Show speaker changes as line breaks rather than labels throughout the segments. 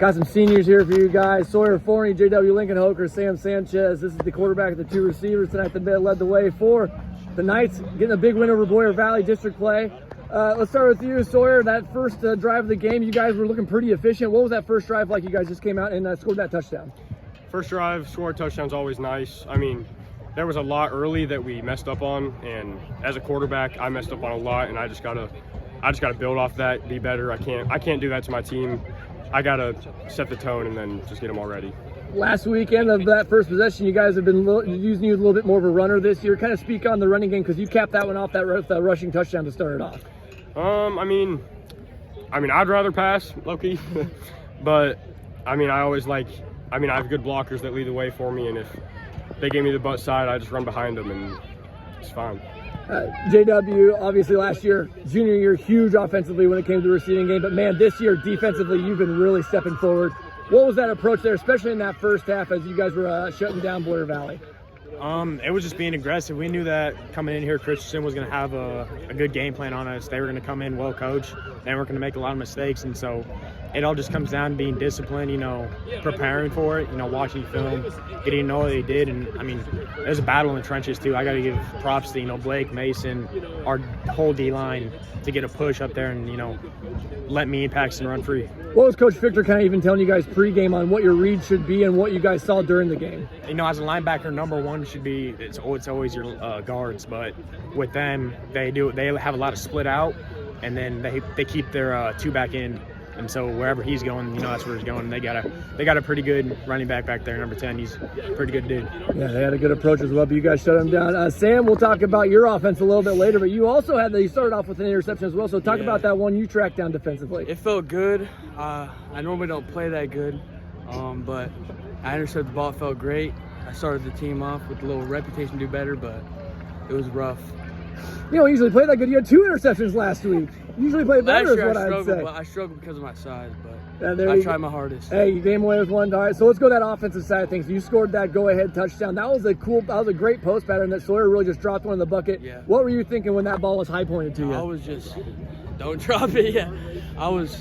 Got some seniors here for you guys. Sawyer Forney, J.W. Lincoln Hoker, Sam Sanchez. This is the quarterback of the two receivers tonight that led the way for the Knights, getting a big win over Boyer Valley District play. Let's start with you, Sawyer. That first drive of the game, you guys were looking pretty efficient. What was that first drive like? You guys just came out and scored that touchdown.
First drive, score a touchdown's always nice. I mean, there was a lot early that we messed up on, and as a quarterback, I messed up on a lot, and I just gotta build off that, be better. I can't do that to my team. I gotta set the tone and then just get them all ready.
Last weekend of that first possession, you guys have been using you a little bit more of a runner this year. Kind of speak on the running game because you capped that one off that rushing touchdown to start it off.
I mean, I'd rather pass, low-key, but I have good blockers that lead the way for me, and if they gave me the butt side, I just run behind them, and it's fine.
JW, obviously last year, junior year, huge offensively when it came to the receiving game, but man, this year defensively, you've been really stepping forward. What was that approach there, especially in that first half as you guys were shutting down Boyer Valley?
It was just being aggressive. We knew that coming in here, Christensen was going to have a good game plan on us. They were going to come in well coached. They weren't going to make a lot of mistakes, and so it all just comes down to being disciplined, preparing for it, watching film, getting to know what they did. And, there's a battle in the trenches, too. I got to give props to, Blake, Mason, our whole D-line to get a push up there and, let me and Paxton run free.
What was Coach Victor kind of even telling you guys pregame on what your read should be and what you guys saw during the game?
As a linebacker, number one should be it's always your guards, but with them they have a lot of split out, and then they keep their two back in, and so wherever he's going, that's where he's going. They got a pretty good running back there, number 10. He's a pretty good dude.
Yeah, they had a good approach as well, but you guys shut him down. Sam, we'll talk about your offense a little bit later, but you also you started off with an interception as well, so talk about that one you tracked down defensively.
It felt good. I normally don't play that good, but I intercepted the ball. It felt great. I started the team off with a little reputation to do better, but it was rough.
You don't usually play that good. You had 2 interceptions last week. You usually play better, is what I'd say.
I struggled because of my size, but I tried my hardest.
Hey, you came away with 1. All right, so let's go to that offensive side of things. You scored that go-ahead touchdown. That was a great post pattern that Sawyer really just dropped one in the bucket.
Yeah.
What were you thinking when that ball was high pointed to you?
I was just, don't drop it yet. I was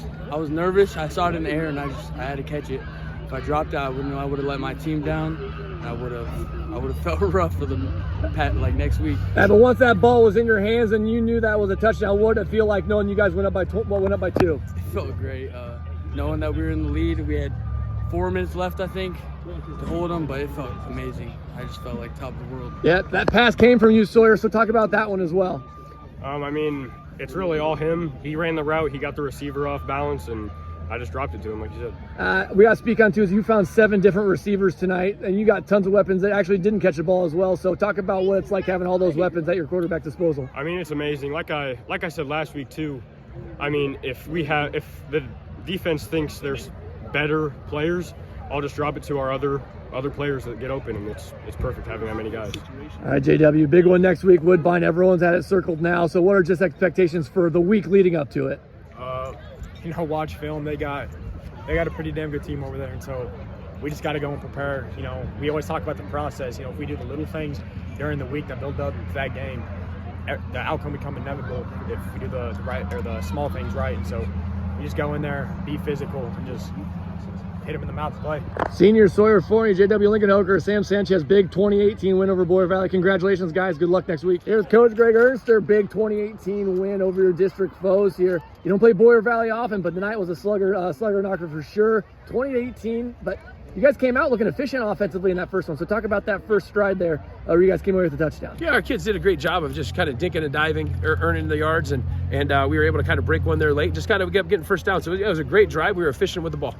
nervous. I saw it in the air, and I had to catch it. If I dropped it, I would have let my team down. And I would have felt rough for them next week.
Yeah, but once that ball was in your hands and you knew that was a touchdown, what did it feel like knowing you guys went up by 2?
It felt great, knowing that we were in the lead. We had 4 minutes left, I think, to hold them, but it felt amazing. I just felt like top of the world.
Yeah, that pass came from you, Sawyer. So talk about that one as well.
It's really all him. He ran the route. He got the receiver off balance, and I just dropped it to him, like you said.
We got to speak on, too, is you found 7 different receivers tonight, and you got tons of weapons that actually didn't catch the ball as well. So talk about what it's like having all those weapons at your quarterback disposal.
It's amazing. Like I said last week, too, if the defense thinks there's better players, I'll just drop it to our other players that get open, and it's perfect having that many guys.
All right, JW, big one next week, Woodbine. Everyone's had it circled now. So what are just expectations for the week leading up to it?
Watch film. They got a pretty damn good team over there, and so we just got to go and prepare. We always talk about the process. If we do the little things during the week that build up to that game, the outcome will become inevitable if we do the right or the small things right. And so we just go in there, be physical, and just hit them in the mouth to play.
Senior Sawyer Forney, J.W. Lincoln Hoker, Sam Sanchez, big 2018 win over Boyer Valley. Congratulations, guys. Good luck next week. Here's Coach Greg Ernster, big 2018 win over your district foes here. You don't play Boyer Valley often, but tonight was a slugger knocker for sure. 2018, but you guys came out looking efficient offensively in that first one. So talk about that first stride there where you guys came away with the touchdown.
Yeah, our kids did a great job of just kind of dinking and diving, earning the yards, and we were able to kind of break one there late. Just kind of kept getting first down. So it was a great drive. We were efficient with the ball.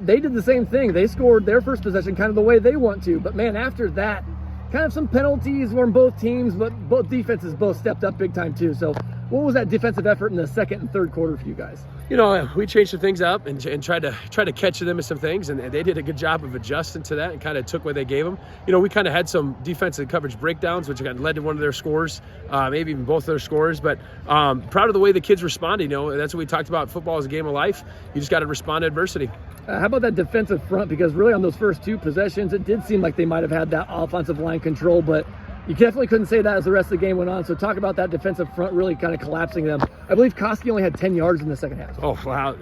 They did the same thing. They scored their first possession kind of the way they want to. But, man, after that, kind of some penalties from both teams, but both defenses both stepped up big time too. So what was that defensive effort in the second and third quarter for you guys?
We changed some things up and tried to catch them in some things, and they did a good job of adjusting to that and kind of took what they gave them. We kind of had some defensive coverage breakdowns, which kind of led to one of their scores, maybe even both of their scores. But proud of the way the kids responded. That's what we talked about. Football is a game of life. You just got to respond to adversity.
How about that defensive front? Because really on those first 2 possessions, it did seem like they might have had that offensive line control, but You definitely couldn't say that as the rest of the game went on. So talk about that defensive front really kind of collapsing them. I believe Koski only had 10 yards in the second half.
Oh, wow.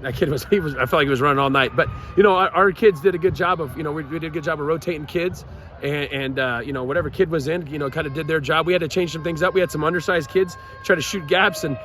That kid was, I felt like he was running all night. But, our kids did a good job of, we did a good job of rotating kids. And whatever kid was in, kind of did their job. We had to change some things up. We had some undersized kids try to shoot gaps, and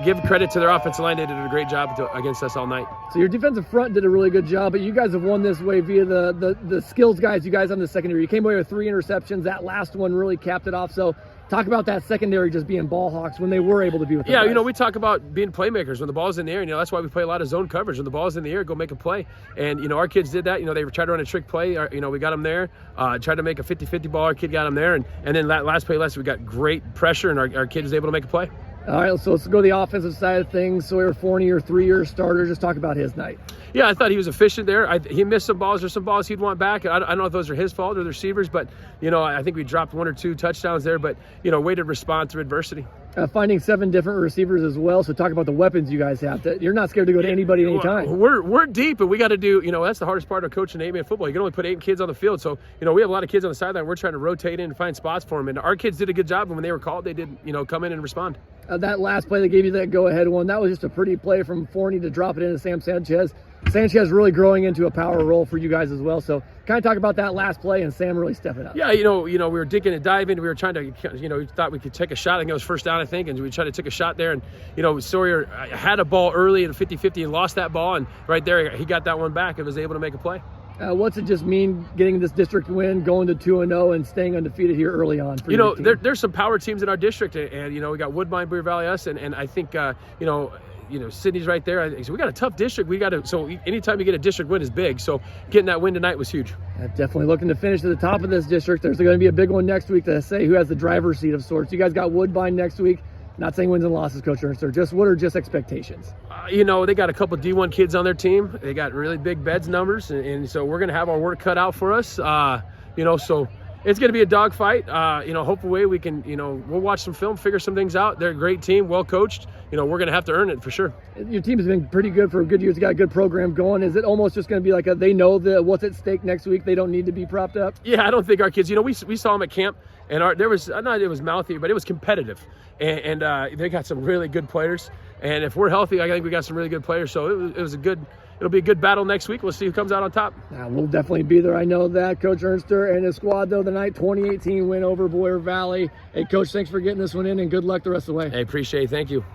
give credit to their offensive line. They did a great job against us all night. So
your defensive front did a really good job, but you guys have won this way via the skills guys, you guys on the secondary. You came away with 3 interceptions. That last one really capped it off. So talk about that secondary just being ball hawks when they were able to be with them.
Yeah, we talk about being playmakers when the ball's in the air. That's why we play a lot of zone coverage. When the ball's in the air, go make a play. And, our kids did that. They tried to run a trick play. We got them there. Tried to make a 50-50 ball. Our kid got them there. And then that last play, we got great pressure, and our kid was able to make a play.
All right, so let's go to the offensive side of things. Sawyer Forney, your 3-year starter. Just talk about his night.
Yeah, I thought he was efficient there. He missed some balls. There's some balls he'd want back. I don't know if those are his fault or the receivers, but, I think we dropped 1 or 2 touchdowns there, but, way to respond through adversity.
Finding 7 different receivers as well. So talk about the weapons you guys have. You're not scared to go to anybody anytime.
We're deep, and we got to do, that's the hardest part of coaching 8-man football. You can only put 8 kids on the field. So, we have a lot of kids on the sideline. We're trying to rotate in and find spots for them. And our kids did a good job. And when they were called, they did, come in and respond.
That last play that gave you that go-ahead one, that was just a pretty play from Forney to drop it into Sam Sanchez. Sanchez really growing into a power role for you guys as well. So kind of talk about that last play and Sam really stepping up.
Yeah, we were digging and diving. We were trying to, we thought we could take a shot. I think it was first down, and we tried to take a shot there. And, Sawyer had a ball early in 50-50 and lost that ball. And right there, he got that one back and was able to make a play.
What's it just mean getting this district win, going to 2-0 and staying undefeated here early on? For
there's some power teams in our district, and we got Woodbine, Boyer Valley, us, and I think Sydney's right there. So we got a tough district. So anytime you get a district win is big. So getting that win tonight was huge.
Definitely looking to finish at the top of this district. There's going to be a big one next week to say who has the driver's seat of sorts. You guys got Woodbine next week. Not saying wins and losses, Coach Ernst. What are just expectations?
They got a couple D1 kids on their team. They got really big beds numbers, and so we're going to have our work cut out for us. So it's going to be a dogfight. Hopefully we can, we'll watch some film, figure some things out. They're a great team, well coached. We're going to have to earn it for sure. Your
team has been pretty good for a good year. It's got a good program going. Is it almost just going to be like they know what's at stake next week? They don't need to be propped up?
Yeah, I don't think our kids, we saw them at camp, and it was mouthy, but it was competitive. And they got some really good players. And if we're healthy, I think we got some really good players. So it'll be a good battle next week. We'll see who comes out on top.
We'll definitely be there. I know that. Coach Ernster and his squad, though, tonight, 2018 win over Boyer Valley. Hey, Coach, thanks for getting this one in, and good luck the rest of the way.
Hey, appreciate it. Thank you.